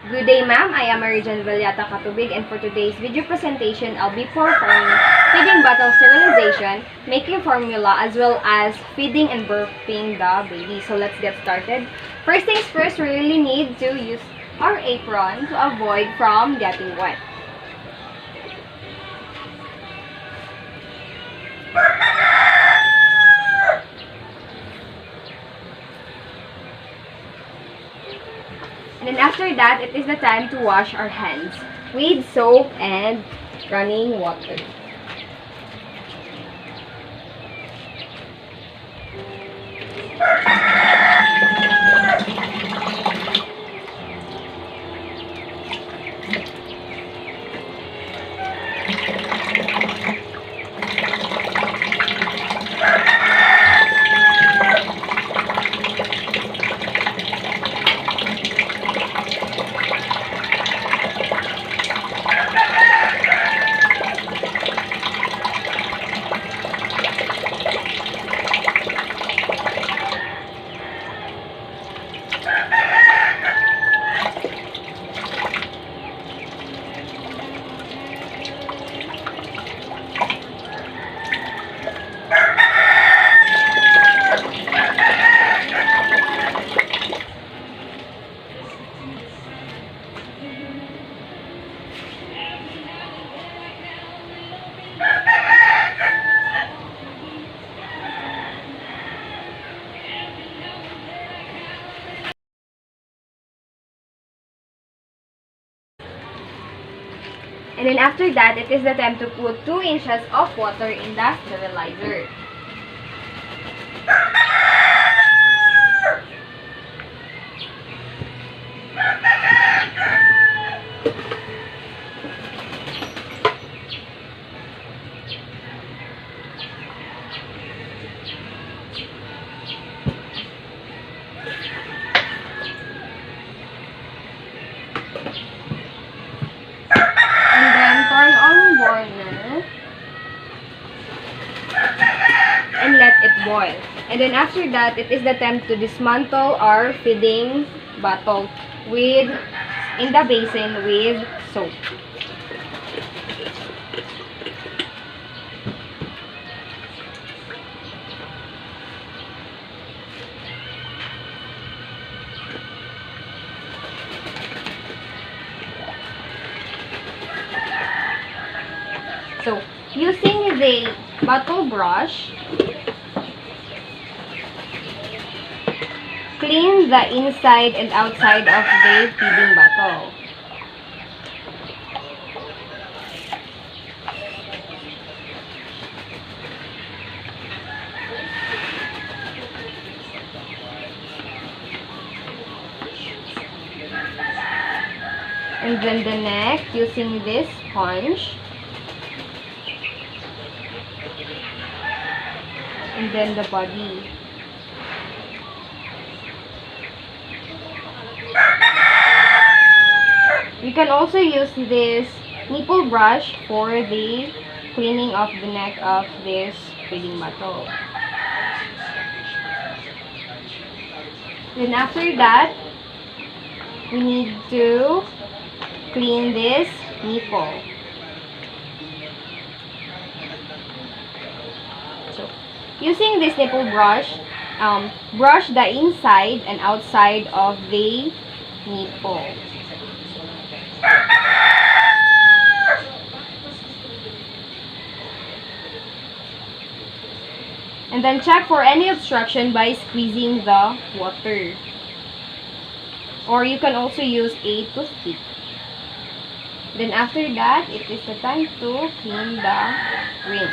Good day, ma'am. I am Marijan Vallata Katubig, and for today's video presentation, I'll be performing feeding bottle sterilization, making formula, as well as feeding and burping the baby. So let's get started. First things first, we really need to use our apron to avoid from getting wet. And then after that, it is the time to wash our hands with soap and running water. And then after that, it is the time to put 2 inches of water in the sterilizer. And let it boil. And then after that, it is the time to dismantle our feeding bottle in the basin with soap. So, using the bottle brush, clean the inside and outside of the feeding bottle. And then the neck, using this sponge. And then the body. You can also use this nipple brush for the cleaning of the neck of this feeding bottle. Then after that, we need to clean this nipple. So, using this nipple brush, brush the inside and outside of the nipple. And then check for any obstruction by squeezing the water. Or you can also use a toothpick. Then after that, it is the time to clean the ring.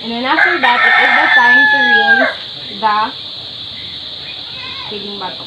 And then after that, it is the time to rinse the feeding bottle.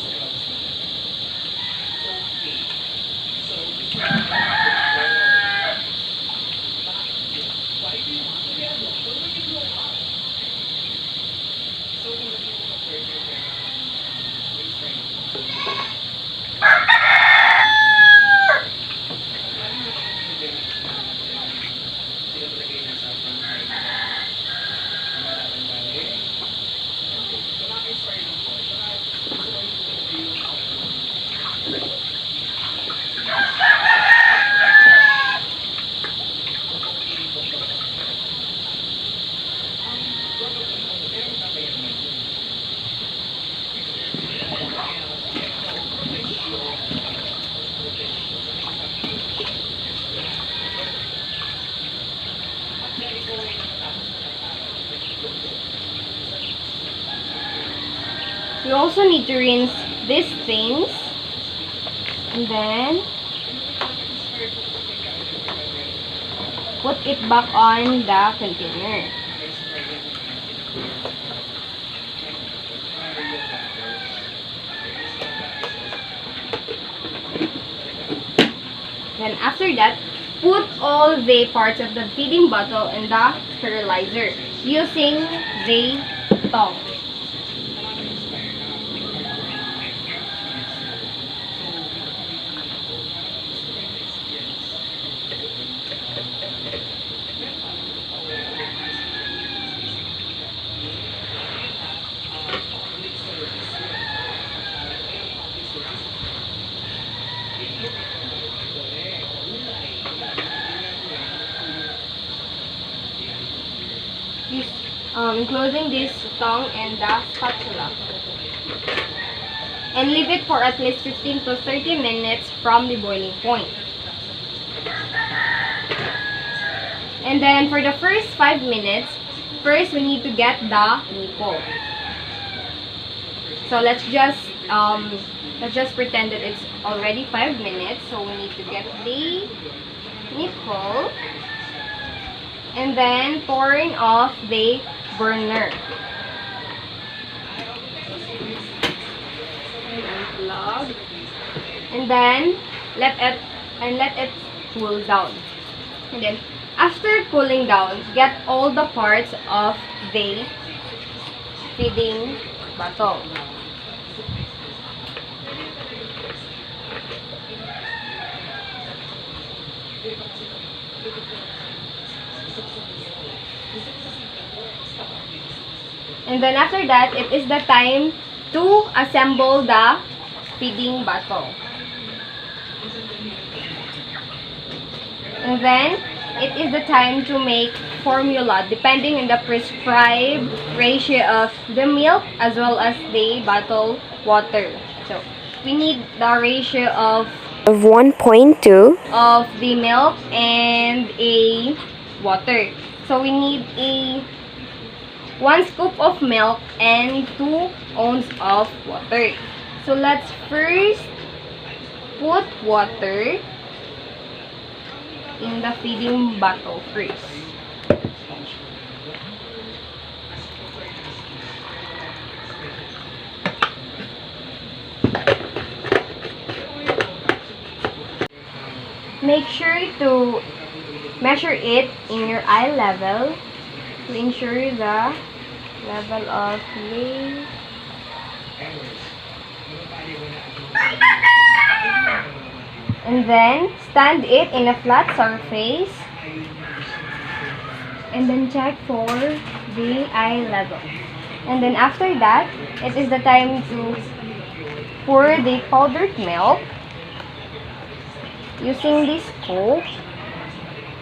also need to rinse these things. And then, put it back on the container. Then after that, put all the parts of the feeding bottle in the sterilizer using the tongue. Enclosing this tongue and the spatula. And leave it for at least 15 to 30 minutes from the boiling point. And then for the first 5 minutes, first we need to get the nipple. So let's just pretend that it's already 5 minutes. So we need to get the nipple. And then turn off the burner. Unplug. And then let it cool down. And then after cooling down, get all the parts of the feeding bottle. And then after that, it is the time to assemble the feeding bottle. And then, it is the time to make formula depending on the prescribed ratio of the milk as well as the bottled water. So, we need the ratio of 1.2 of the milk and a water. So, we need a 1 scoop of milk and 2 ounces of water. So let's first put water in the feeding bottle first. Make sure to measure it in your eye level to ensure the level of the and then stand it in a flat surface and then check for the eye level. And then after that, it is the time to pour the powdered milk using the scoop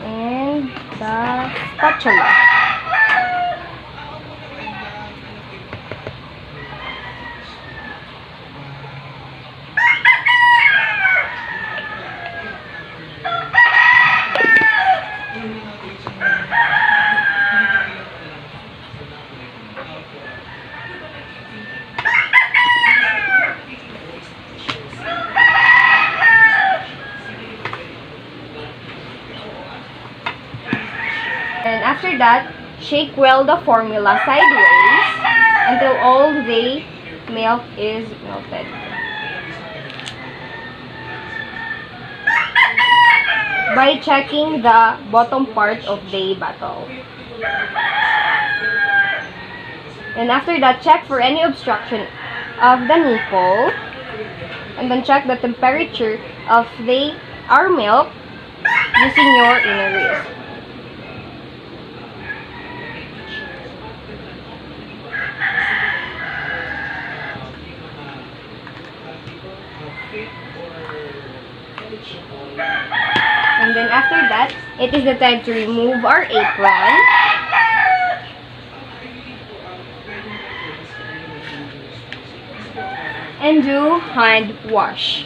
and the spatula. And after that, shake well the formula sideways until all the milk is melted. By checking the bottom part of the bottle. And after that, check for any obstruction of the nipple. And then check the temperature of our milk using your inner wrist. And then after that, it is the time to remove our apron. And do hand wash.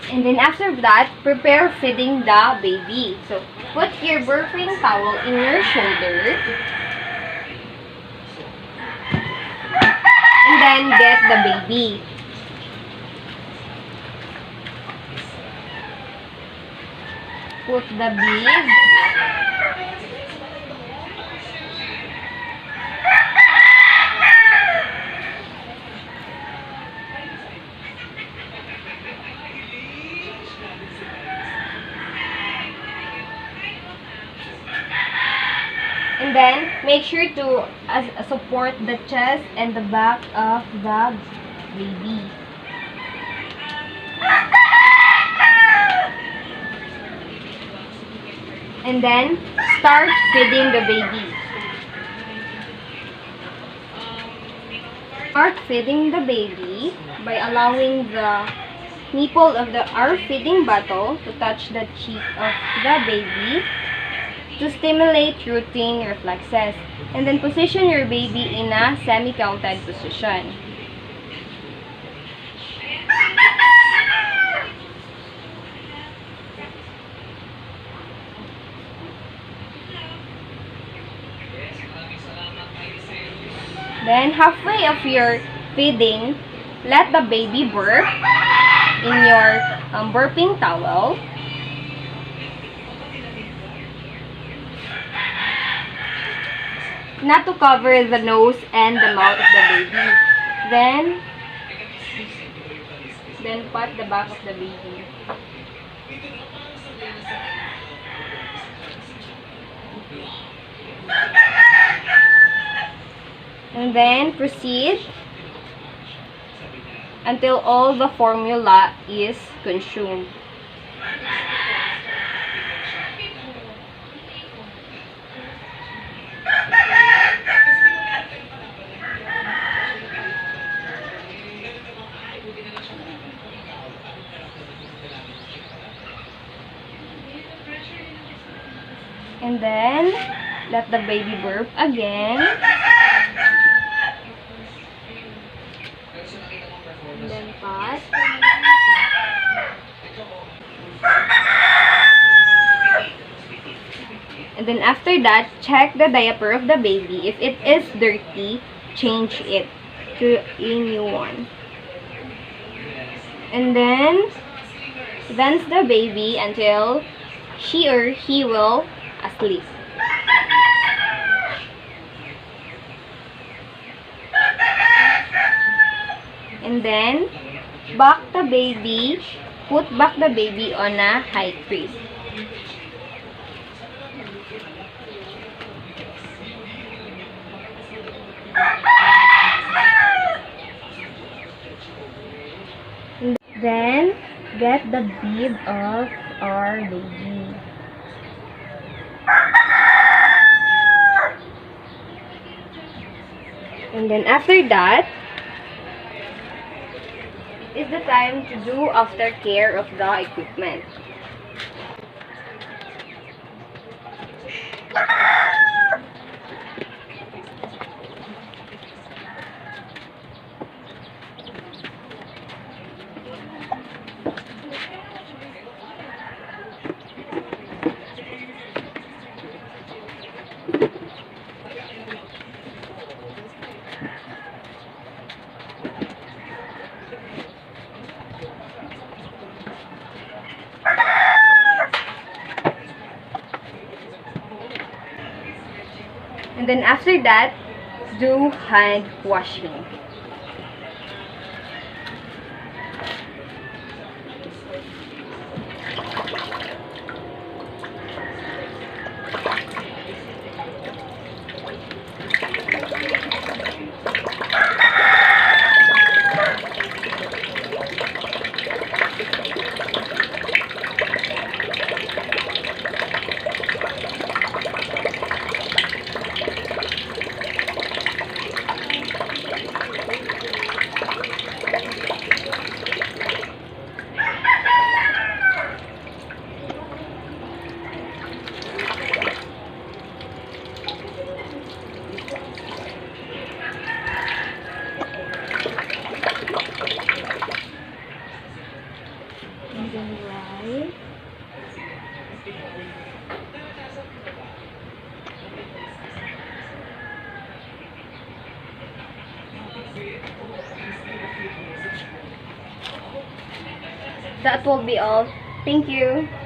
And then after that, prepare feeding the baby. So, put your burping towel in your shoulder. And then get the baby. Put the bib. And then, make sure to support the chest and the back of the baby. And then, start feeding the baby. Start feeding the baby by allowing the nipple of our feeding bottle to touch the cheek of the baby to stimulate routine reflexes. And then position your baby in a semi-counted position. Then, halfway of your feeding, let the baby burp in your burping towel. Not to cover the nose and the mouth of the baby. Then pat the back of the baby. And then proceed until all the formula is consumed. And then, let the baby burp again. And then pat. And then after that, check the diaper of the baby. If it is dirty, change it to a new one. And then, dance the baby until she or he will asleep. And then, put back the baby on a high crib. Then, get the bib of our baby. And then after that, is the time to do aftercare of the equipment. And then after that, do hand washing. That will be all. Thank you.